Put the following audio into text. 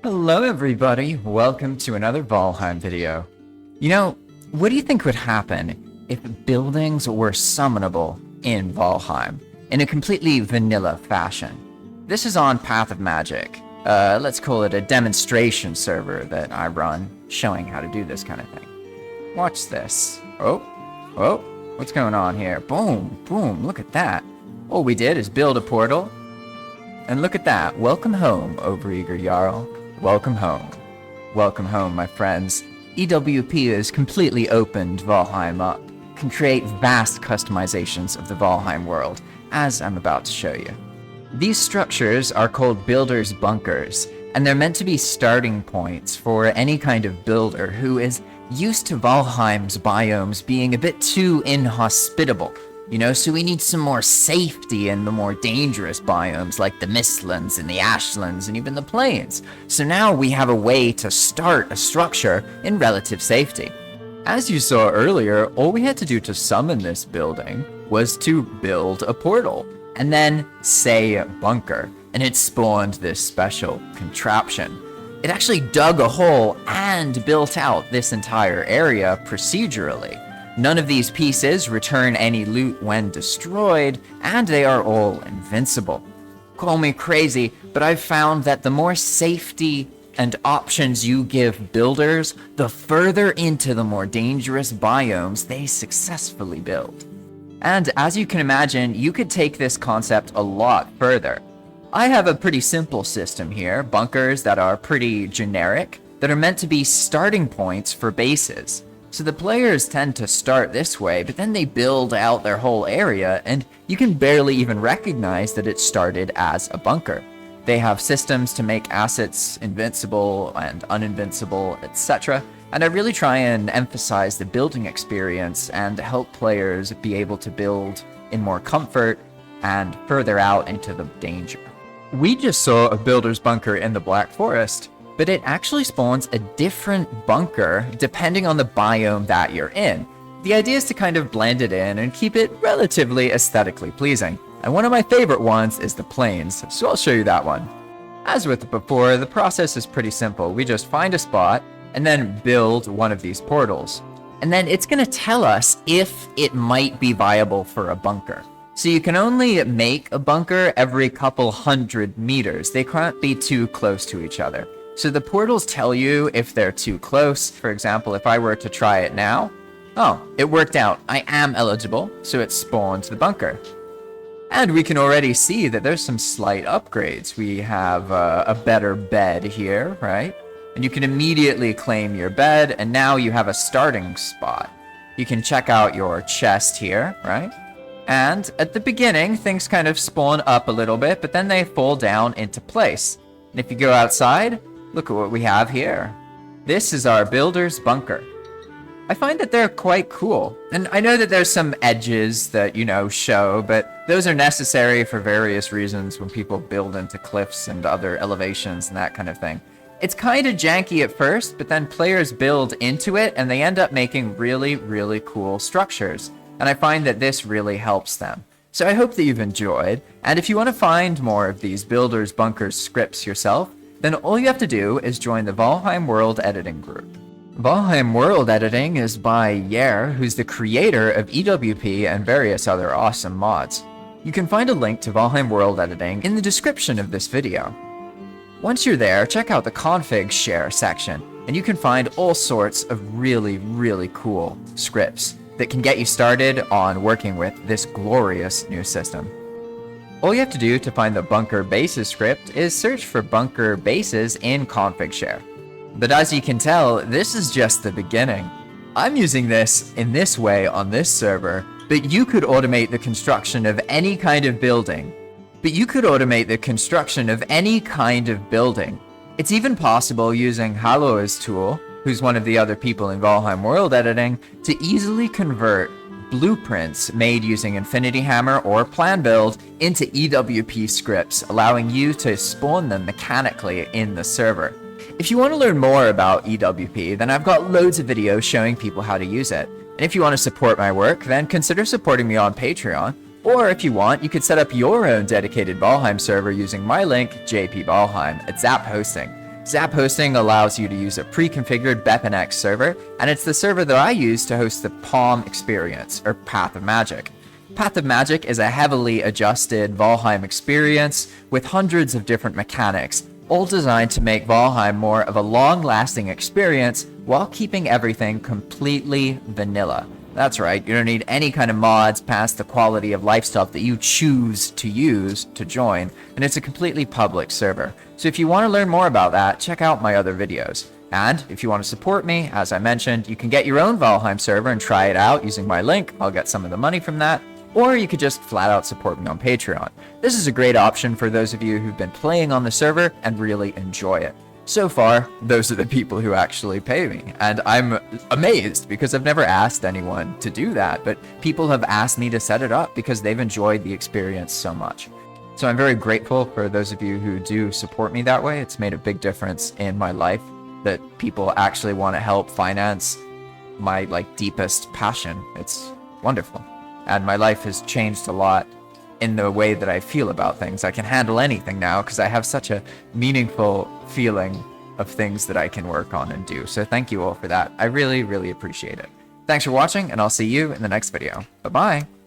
Hello everybody, welcome to another Valheim video. What do you think would happen if buildings were summonable in Valheim in a completely vanilla fashion? This is on Path of Magic. Let's call it a demonstration server that I run, showing how to do this kind of thing. Watch this. Oh, what's going on here? Boom, boom, look at that. All we did is build a portal, and look at that. Welcome home, Overeager Jarl. Welcome home. Welcome home, my friends. EWP has completely opened Valheim up, can create vast customizations of the Valheim world, as I'm about to show you. These structures are called builders' bunkers, and they're meant to be starting points for any kind of builder who is used to Valheim's biomes being a bit too inhospitable. So we need some more safety in the more dangerous biomes like the Mistlands and the Ashlands and even the Plains. So now we have a way to start a structure in relative safety. As you saw earlier, all we had to do to summon this building was to build a portal and then say bunker, and it spawned this special contraption. It actually dug a hole and built out this entire area procedurally. None of these pieces return any loot when destroyed, and they are all invincible. Call me crazy, but I've found that the more safety and options you give builders, the further into the more dangerous biomes they successfully build. And as you can imagine, you could take this concept a lot further. I have a pretty simple system here, bunkers that are pretty generic, that are meant to be starting points for bases. So the players tend to start this way, but then they build out their whole area, and you can barely even recognize that it started as a bunker. They have systems to make assets invincible and uninvincible, etc. And I really try and emphasize the building experience and help players be able to build in more comfort and further out into the danger. We just saw a builder's bunker in the Black Forest, but it actually spawns a different bunker depending on the biome that you're in. The idea is to kind of blend it in and keep it relatively aesthetically pleasing. And one of my favorite ones is the Plains, so I'll show you that one. As with before, the process is pretty simple. We just find a spot and then build one of these portals. And then it's going to tell us if it might be viable for a bunker. So you can only make a bunker every couple hundred meters. They can't be too close to each other. So the portals tell you if they're too close. For example, if I were to try it now, oh, it worked out. I am eligible, so it spawned the bunker. And we can already see that there's some slight upgrades. We have a better bed here, right? And you can immediately claim your bed, and now you have a starting spot. You can check out your chest here, right? And at the beginning, things kind of spawn up a little bit, but then they fall down into place. And if you go outside, look at what we have here. This is our builder's bunker. I find that they're quite cool. And I know that there's some edges that, show, but those are necessary for various reasons when people build into cliffs and other elevations and that kind of thing. It's kind of janky at first, but then players build into it and they end up making really, really cool structures. And I find that this really helps them. So I hope that you've enjoyed. And if you want to find more of these builder's bunkers scripts yourself, then all you have to do is join the Valheim World Editing group. Valheim World Editing is by Yer, who's the creator of EWP and various other awesome mods. You can find a link to Valheim World Editing in the description of this video. Once you're there, check out the config share section, and you can find all sorts of really, really cool scripts that can get you started on working with this glorious new system. All you have to do to find the bunker bases script is search for bunker bases in config share. But as you can tell, this is just the beginning. I'm using this in this way on this server, but you could automate the construction of any kind of building. It's even possible using Halo's tool, who's one of the other people in Valheim World Editing, to easily convert blueprints made using Infinity Hammer or Plan Build into EWP scripts, allowing you to spawn them mechanically in the server. If you want to learn more about EWP, then I've got loads of videos showing people how to use it. And if you want to support my work, then consider supporting me on Patreon. Or if you want, you could set up your own dedicated Valheim server using my link, JP Valheim, at Zap Hosting. Zap hosting allows you to use a pre-configured BepInEx server, and it's the server that I use to host the Palm experience, or Path of Magic. Path of Magic is a heavily adjusted Valheim experience with hundreds of different mechanics, all designed to make Valheim more of a long-lasting experience while keeping everything completely vanilla. That's right, you don't need any kind of mods past the quality of life stuff that you choose to use to join, and it's a completely public server. So if you want to learn more about that, check out my other videos. And if you want to support me, as I mentioned, you can get your own Valheim server and try it out using my link. I'll get some of the money from that. Or you could just flat out support me on Patreon. This is a great option for those of you who've been playing on the server and really enjoy it. So far, those are the people who actually pay me, and I'm amazed because I've never asked anyone to do that, but people have asked me to set it up because they've enjoyed the experience so much. So I'm very grateful for those of you who do support me that way. It's made a big difference in my life that people actually want to help finance my deepest passion. It's wonderful. And my life has changed a lot in the way that I feel about things. I can handle anything now because I have such a meaningful feeling of things that I can work on and do. So thank you all for that. I really, really appreciate it. Thanks for watching, and I'll see you in the next video. Bye-bye.